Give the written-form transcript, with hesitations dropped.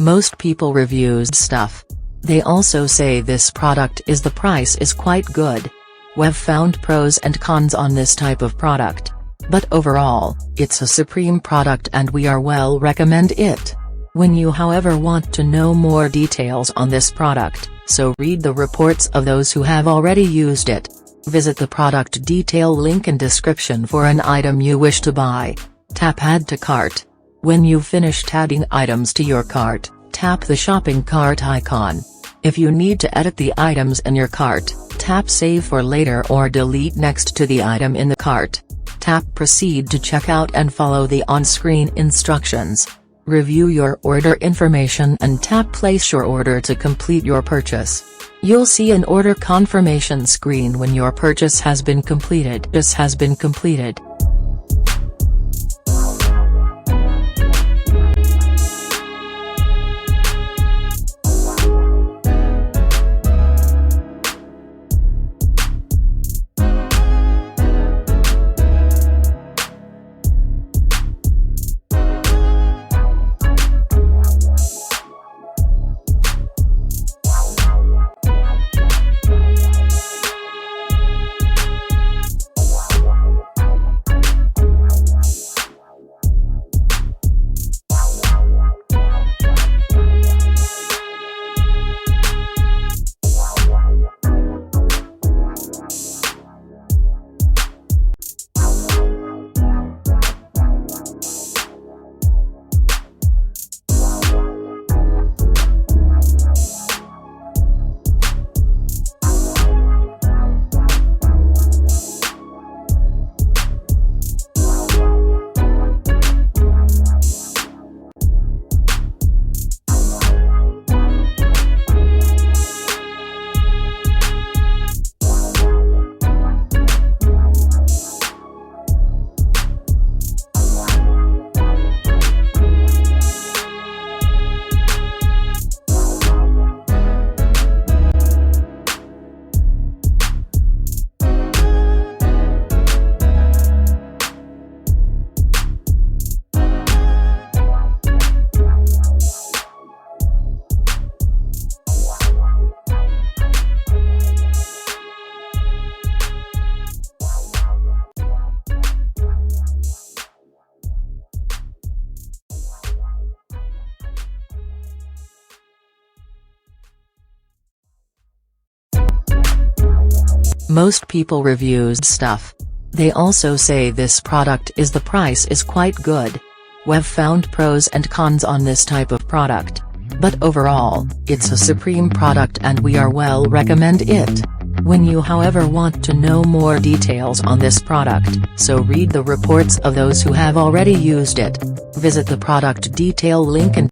Most people reviews stuff. They also say this product is the price is quite good. We've found pros and cons on this type of product. But overall, it's a supreme product and we are well recommend it. When you however want to know more details on this product, so read the reports of those who have already used it. Visit the product detail link in description for an item you wish to buy. Tap Add to Cart. When you've finished adding items to your cart, tap the shopping cart icon. If you need to edit the items in your cart, tap Save for later or delete next to the item in the cart. Tap Proceed to checkout and follow the on-screen instructions. Review your order information and tap Place your order to complete your purchase. You'll see an order confirmation screen when your purchase has been completed. Most people reviews stuff. They also say this product is the price is quite good. We've found pros and cons on this type of product. But overall, it's a supreme product and we are well recommend it. When you however want to know more details on this product, so read the reports of those who have already used it. Visit the product detail link in